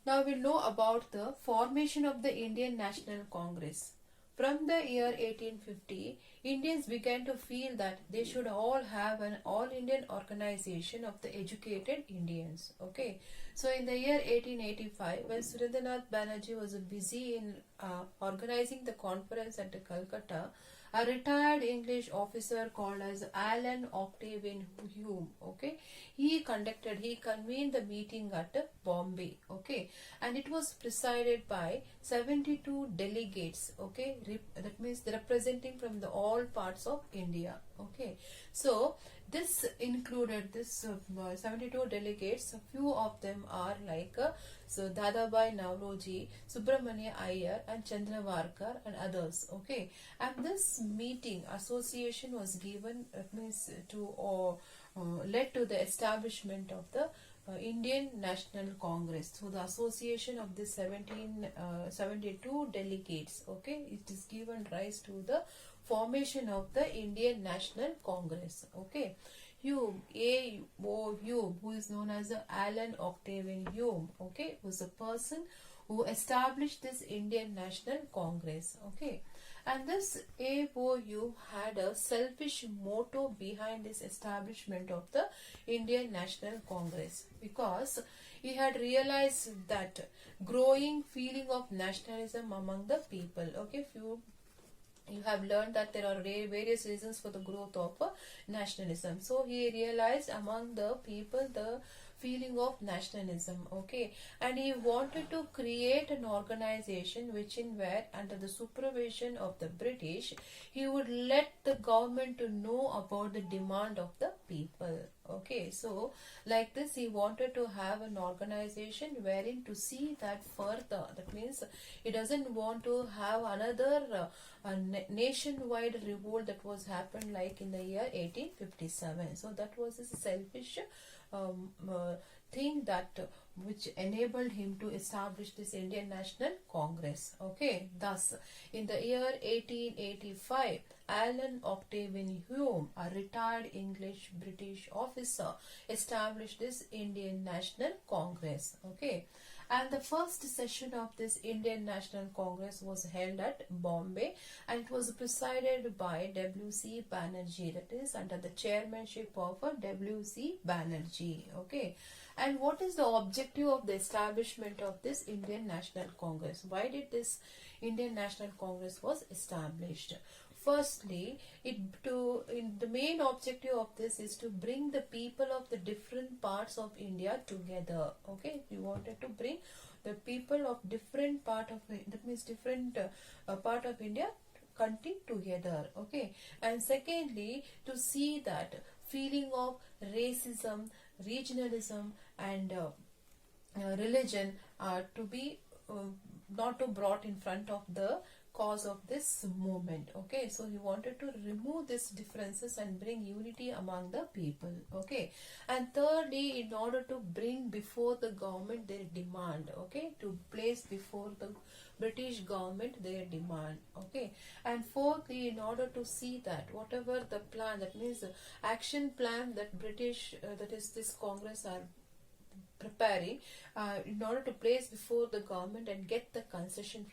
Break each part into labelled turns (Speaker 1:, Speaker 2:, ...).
Speaker 1: Now we'll know about the formation of the Indian National Congress. From the year 1850, Indians began to feel that they should all have an all-Indian organization of the educated Indians. Okay, so in the year 1885, when Surendranath Banerjee was busy in organizing the conference at Calcutta, a retired English officer called as Alan Octavian Hume, okay, he convened the meeting at Bombay, okay, and it was presided by 72 delegates, okay, that means representing from the all parts of India, okay. So this included this 72 delegates. A few of them are like so Dadabhai Nauroji, Subramania Iyer, and Chandravarkar, and others. Okay, and this meeting association was given. It means to led to the establishment of the Indian National Congress. So the association of the 72 delegates, okay, it is given rise to the formation of the Indian National Congress. Okay, Hume, Hume, who is known as Alan Octavian Hume, okay, was a person who established this Indian National Congress. Okay, and this AOU had a selfish motto behind this establishment of the Indian National Congress, because he had realized that growing feeling of nationalism among the people. Okay, you have learned that there are various reasons for the growth of nationalism. So he realized among the people the feeling of nationalism, okay, and he wanted to create an organization which in where under the supervision of the British he would let the government to know about the demand of the people. Okay, so like this he wanted to have an organization wherein to see that further. That means he doesn't want to have another nationwide revolt that was happened like in the year 1857. So that was his selfish thing that which enabled him to establish this Indian National Congress. Okay, thus in the year 1885, Alan Octavian Hume, a retired English British officer, established this Indian National Congress. Okay, and the first session of this Indian National Congress was held at Bombay, and it was presided by W.C. Banerjee, that is under the chairmanship of W.C. Banerjee. Okay, and what is the objective of the establishment of this Indian National Congress? Why did this Indian National Congress was established? Firstly, the main objective of this is to bring the people of the different parts of India together. Okay, we wanted to bring the people of different part of, that means different part of India country together. Okay, and secondly, to see that feeling of racism, regionalism, and religion to be not to brought in front of the cause of this movement. Okay, so he wanted to remove these differences and bring unity among the people. Okay, and thirdly, in order to bring before the government their demand, okay, to place before the British government their demand. Okay, and fourthly, in order to see that whatever the plan, that means the action plan that British that is this Congress are preparing in order to place before the government and get the concession.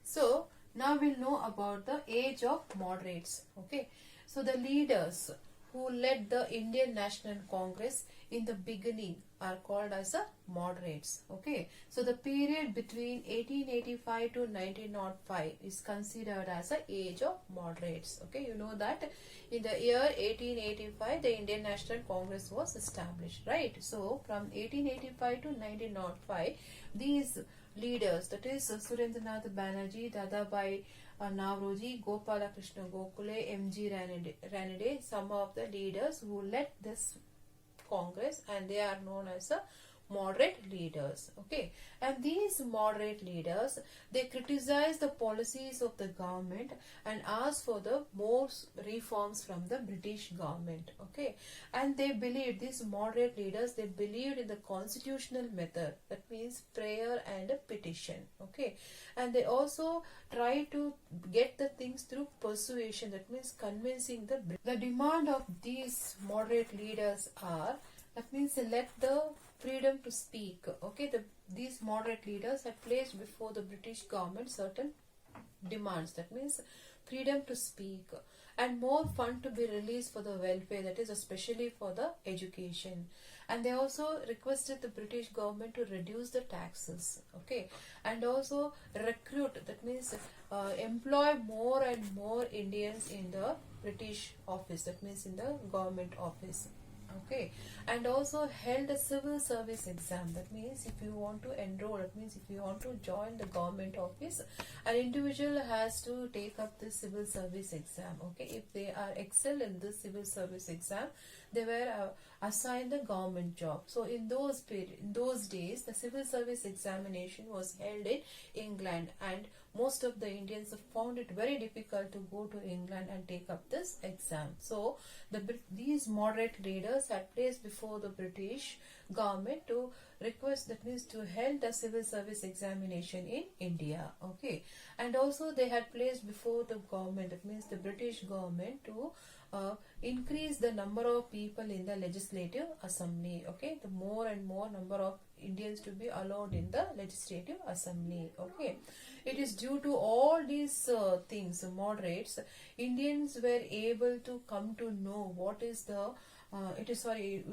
Speaker 1: So now we'll know about the age of moderates. Okay, so the leaders who led the Indian National Congress in the beginning are called as moderates. Okay, so the period between 1885 to 1905 is considered as the age of moderates. Okay, you know that in the year 1885 the Indian National Congress was established, right? So from 1885 to 1905 these leaders, that is Surendranath Banerjee, Dadabhai Nauroji, Gopala Krishna Gokhale, M.G. Ranade, some of the leaders who led this Congress, and they are known as moderate leaders. Okay, and these moderate leaders, they criticize the policies of the government and ask for the more reforms from the British government. Okay, and they believed, these moderate leaders, they believed in the constitutional method, that means prayer and a petition. Okay, and they also try to get the things through persuasion, that means convincing the demand of these moderate leaders are That means let the freedom to speak. Okay, these moderate leaders had placed before the British government certain demands. That means freedom to speak and more fund to be released for the welfare, that is especially for the education. And they also requested the British government to reduce the taxes. Okay, and also recruit, that means employ more and more Indians in the British office, that means in the government office. Okay, and also held a civil service exam. That means if you want to enroll, that means if you want to join the government office, an individual has to take up the civil service exam. Okay, if they are excel in the civil service exam, they were assigned a government job. So in those days, the civil service examination was held in England, and most of the Indians found it very difficult to go to England and take up this exam. So these moderate leaders had placed before the British government to request, that means to held a civil service examination in India. Okay, and also they had placed before the government, that means the British government, to increase the number of people in the legislative assembly. Okay, the more and more number of Indians to be allowed in the legislative assembly. Okay, it is due to all these things, moderates, Indians were able to come to know what is the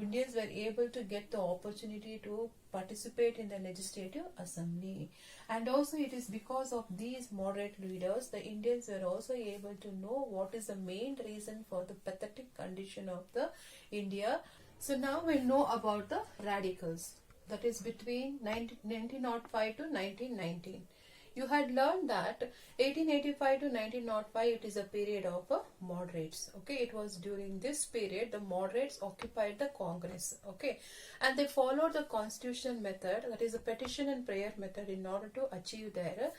Speaker 1: Indians were able to get the opportunity to participate in the legislative assembly. And also it is because of these moderate leaders, the Indians were also able to know what is the main reason for the pathetic condition of the India. So now we know about the radicals, that is between 1905 to 1919. You had learned that 1885 to 1905, it is a period of moderates. Okay, it was during this period the moderates occupied the Congress. Okay, and they followed the constitutional method, that is a petition and prayer method, in order to achieve their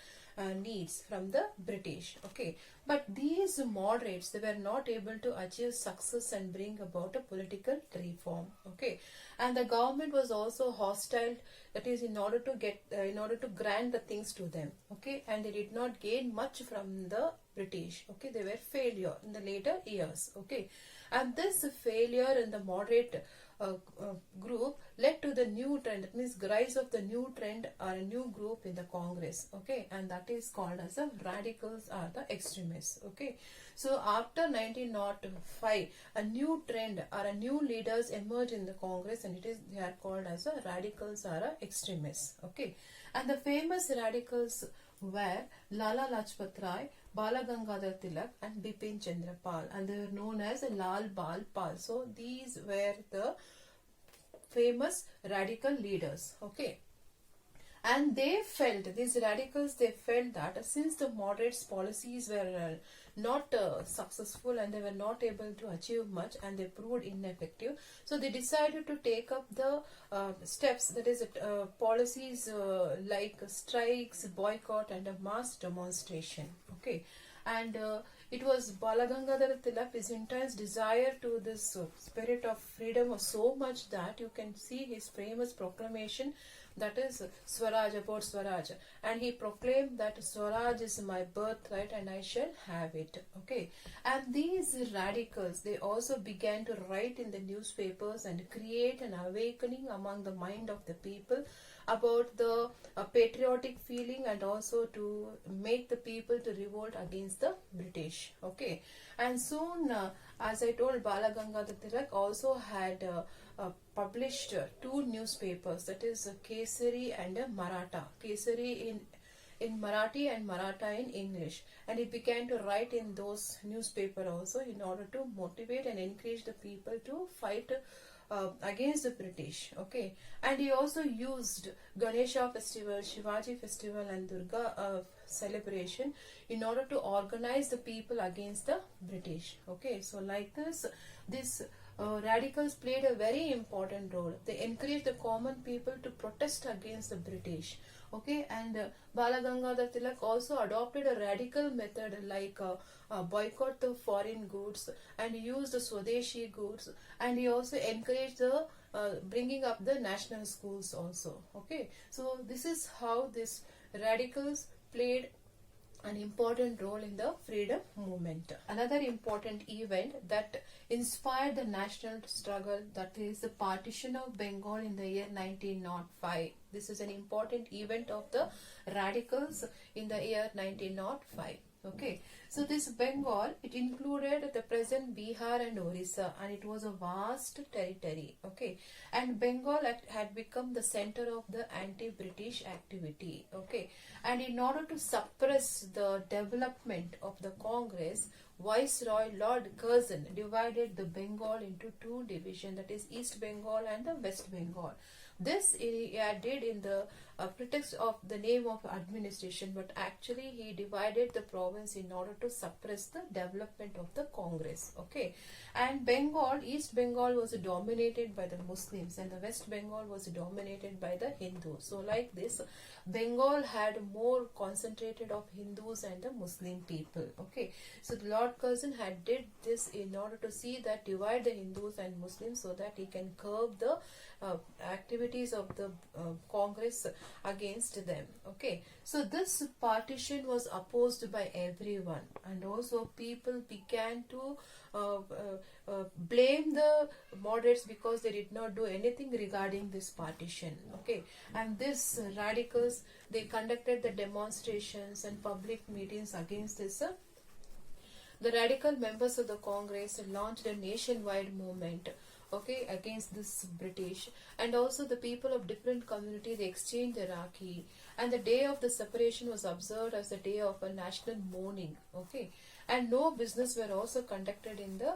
Speaker 1: needs from the British. Okay, but these moderates, they were not able to achieve success and bring about a political reform. Okay, and the government was also hostile, that is in order to grant the things to them. Okay, and they did not gain much from the British. Okay, they were failure in the later years. Okay, and this failure in the moderate group led to the new trend, that means rise of the new trend or a new group in the Congress. Okay, and that is called as the radicals or the extremists. Okay, so after 1905, a new trend or a new leaders emerged in the Congress, and they are called as the radicals or extremists. Okay, and the famous radicals were Lala Lajpat Rai, Bala Gangadhar Tilak, and Bipin Chandra Pal, and they were known as Lal Bal Pal. So these were the famous radical leaders. Okay, and these radicals felt that since the moderates' policies were not successful and they were not able to achieve much and they proved ineffective, so they decided to take up the steps, that is policies like strikes, boycott, and a mass demonstration. Okay, and it was Bala Gangadhar Tilak's intense desire to this spirit of freedom was so much that you can see his famous proclamation, that is Swaraj, about Swaraj, and he proclaimed that Swaraj is my birthright and I shall have it. Okay, and these radicals, they also began to write in the newspapers and create an awakening among the mind of the people about the patriotic feeling, and also to make the people to revolt against the British. Okay, and soon, as I told, Bala Gangadhar Tilak also had published two newspapers, that is Kesari and Maratha. Kesari in Marathi and Maratha in English, and he began to write in those newspaper also in order to motivate and encourage the people to fight against the British. Okay, and he also used Ganesha festival, Shivaji festival, and Durga celebration in order to organize the people against the British. Okay, so like this radicals played a very important role. They encouraged the common people to protest against the British. Okay, and Bala Gangadhar Tilak also adopted a radical method like boycott the foreign goods and used the Swadeshi goods, and he also encouraged the bringing up the national schools also. Okay, so this is how these radicals played an important role in the freedom movement. Another important event that inspired the national struggle, that is the partition of Bengal in the year 1905. This is an important event of the radicals in the year 1905. Okay, so this Bengal, it included the present Bihar and Orissa, and it was a vast territory. Okay, and Bengal had become the center of the anti-British activity. Okay, and in order to suppress the development of the Congress, Viceroy Lord Curzon divided the Bengal into two divisions, that is East Bengal and the West Bengal. This he did in the pretext of the name of administration, but actually he divided the province in order to suppress the development of the Congress. Okay, and Bengal, East Bengal was dominated by the Muslims, and the West Bengal was dominated by the Hindus. So like this, Bengal had more concentrated of Hindus and the Muslim people. Okay, so the Lord Curzon had did this in order to see that divide the Hindus and Muslims so that he can curb the activities of the Congress against them. Okay, so this partition was opposed by everyone, and also people began to blame the moderates because they did not do anything regarding this partition. Okay, and this radicals, they conducted the demonstrations and public meetings against this. The radical members of the Congress launched a nationwide movement, okay, against this British, and also the people of different community, they exchanged the Rakhi, and the day of the separation was observed as a day of a national mourning. Okay, and no business were also conducted in the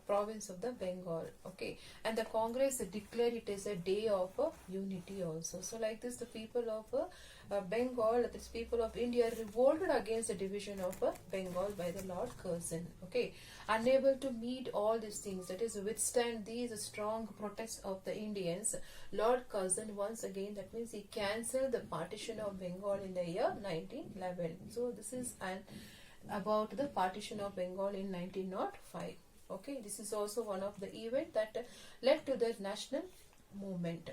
Speaker 1: province of the Bengal. Okay, and the Congress declared it as a day of unity also. So like this, the people of Bengal, that is people of India, revolted against the division of Bengal by the Lord Curzon. Okay, unable to meet all these things, that is withstand these strong protests of the Indians, Lord Curzon once again, that means he cancelled the partition of Bengal in the year 1911. So this is about the partition of Bengal in 1905. Okay, this is also one of the events that led to the national movement.